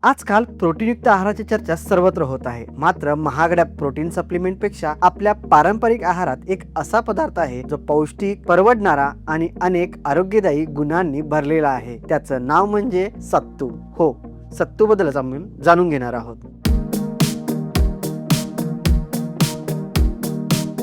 आजकाल प्रोटीनयुक्त आहाराची चर्चा सर्वत्र होत आहे. मात्र महागड्या प्रोटीन सप्लिमेंटपेक्षा आपल्या पारंपरिक आहारात एक असा पदार्थ आहे जो पौष्टिक, परवडणारा आणि अनेक आरोग्यदायी गुणांनी भरलेला आहे. त्याचं नाव म्हणजे सत्तू. हो, सत्तूबद्दल आपण जाणून घेणार आहोत.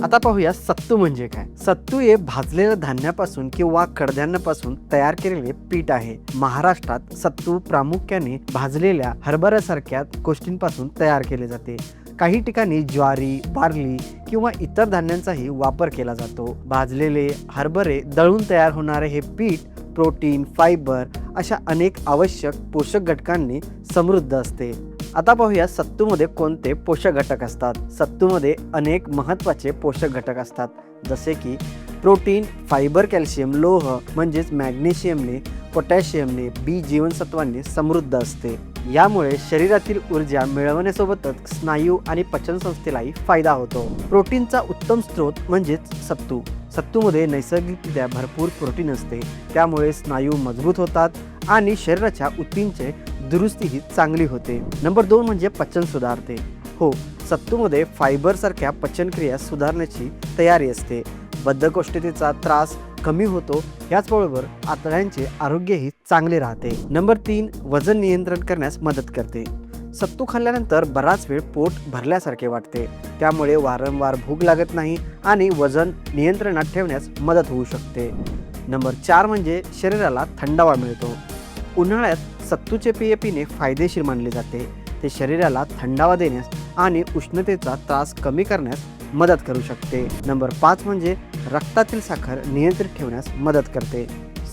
आता पाहूया सत्तू म्हणजे काय. सत्तू हे भाजलेल्या धान्यापासून किंवा कडधान्यापासून तयार केलेले पीठ आहे. महाराष्ट्रात सत्तू प्रामुख्याने भाजलेल्या हरभऱ्यासारख्या गोष्टींपासून तयार केले जाते. काही ठिकाणी ज्वारी, बार्ली किंवा इतर धान्यांचाही वापर केला जातो. भाजलेले हरभरे दळून तयार होणारे हे पीठ प्रोटीन, फायबर अशा अनेक आवश्यक पोषक घटकांनी समृद्ध असते. आता पाहूया सत्तूमध्ये कोणते पोषक घटक असतात. सत्तूमध्ये अनेक महत्त्वाचे पोषक घटक असतात, जसे की प्रोटीन, फायबर, कॅल्शियम, लोह म्हणजेच मॅग्नेशियमने, पोटॅशियमने, बी जीवनसत्वांनी समृद्ध असते. यामुळे शरीरातील ऊर्जा मिळवण्यासोबतच स्नायू आणि पचनसंस्थेलाही फायदा होतो. प्रोटीनचा उत्तम स्रोत म्हणजेच सत्तू. सत्तूमध्ये नैसर्गिकरित्या भरपूर प्रोटीन असते, त्यामुळे स्नायू मजबूत होतात आणि शरीराच्या ऊतींची दुरुस्तीही चांगली होते. नंबर 2 म्हणजे पचन सुधारते. हो, सत्तूमध्ये फायबर सारख्या पचनक्रिया सुधारण्याची तयारी असते. बद्धकोष्ठतेचा त्रास कमी होतो. याचबरोबर आतड्यांचे आरोग्यही चांगले राहते. नंबर 3, वजन नियंत्रण करण्यास मदत करते. सत्तू खाल्ल्यानंतर बराच वेळ पोट भरल्यासारखे वाटते, त्यामुळे वारंवार भूक लागत नाही आणि वजन नियंत्रणात ठेवण्यास मदत होऊ शकते. नंबर 4 म्हणजे शरीराला थंडावा मिळतो. उन्हाळ्यात सत्तूचे पेय पिणे फायदेशीर मानले जाते. ते शरीराला थंडावा देण्यास आणि उष्णतेचा त्रास कमी करण्यास मदत करू शकते. नंबर 5 म्हणजे रक्तातील साखर नियंत्रित ठेवण्यास मदत करते.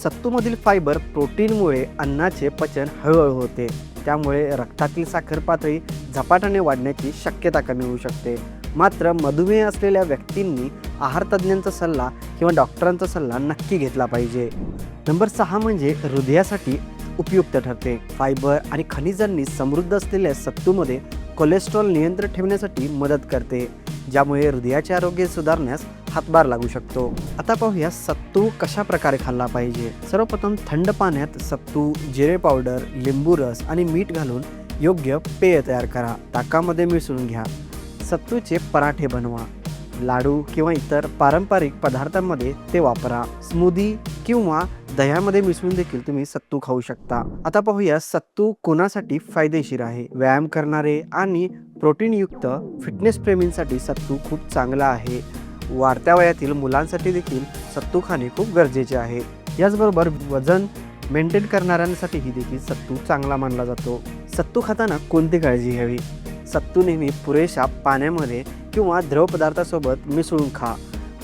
सत्तूमधील फायबर प्रोटीनमुळे अन्नाचे पचन हळूहळू होते, त्यामुळे रक्तातील साखर पातळी झपाट्याने वाढण्याची शक्यता कमी होऊ शकते. मात्र मधुमेह असलेल्या व्यक्तींनी आहारतज्ज्ञांचा सल्ला किंवा डॉक्टरांचा सल्ला नक्की घेतला पाहिजे. नंबर 6 म्हणजे हृदयासाठी उपयुक्त ठरते. फायबर आणि खनिजांनी समृद्ध असलेल्या सत्तूमध्ये कोलेस्ट्रॉल नियंत्रित ठेवण्यासाठी मदत करते, ज्यामुळे हृदयाचे आरोग्य सुधारण्यास हातभार लागू शकतो. आता पाहूया सत्तू कशा प्रकारे खाल्ला पाहिजे. सर्वप्रथम थंड पाण्यात सत्तू, जिरे पावडर, लिंबू रस आणि मीठ घालून योग्य पेय तयार करा. ताकामध्ये मिसळून घ्या. सत्तूचे पराठे बनवा. लाडू किंवा इतर पारंपरिक पदार्थांमध्ये ते वापरा. स्मूदी किंवा दह्यामध्ये मिसळून देखील तुम्ही सत्तू खाऊ शकता. आता पाहूया सत्तू कोणासाठी फायदेशीर आहे. व्यायाम करणारे आणि प्रोटीनयुक्त फिटनेस प्रेमींसाठी सत्तू खूप चांगला आहे. वाढत्या वयातील मुलांसाठी देखील सत्तू खाणे खूप गरजेचे आहे. याचबरोबर वजन मेंटेन करणाऱ्यांसाठीही देखील सत्तू चांगला मानला जातो. सत्तू खाताना कोणती काळजी घ्यावी. सत्तू नेहमी पुरेशा पाण्यामध्ये किंवा द्रव पदार्थासोबत मिसळून खा.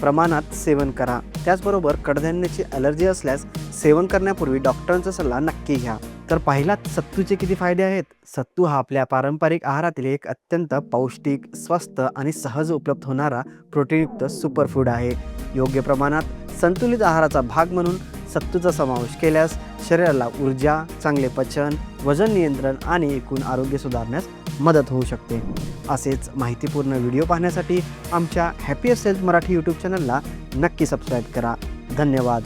प्रमाणात सेवन करा. त्याचबरोबर कडधान्याची ॲलर्जी असल्यास सेवन करण्यापूर्वी डॉक्टरांचा सल्ला नक्की घ्या. तर पाहिलात सत्तूचे किती फायदे आहेत. सत्तू हा आपल्या पारंपरिक आहारातील एक अत्यंत पौष्टिक, स्वस्त आणि सहज उपलब्ध होणारा प्रोटीनयुक्त सुपरफूड आहे. योग्य प्रमाणात संतुलित आहाराचा भाग म्हणून सत्तूचा समावेश केल्यास शरीराला ऊर्जा, चांगले पचन, वजन नियंत्रण आणि एकूण आरोग्य सुधारण्यास मदत होऊ शकते. असेच माहितीपूर्ण व्हिडिओ पाहण्यासाठी आमच्या हॅपीएस्ट हेल्थ मराठी यूट्यूब चॅनलला नक्की सबस्क्राईब करा. धन्यवाद.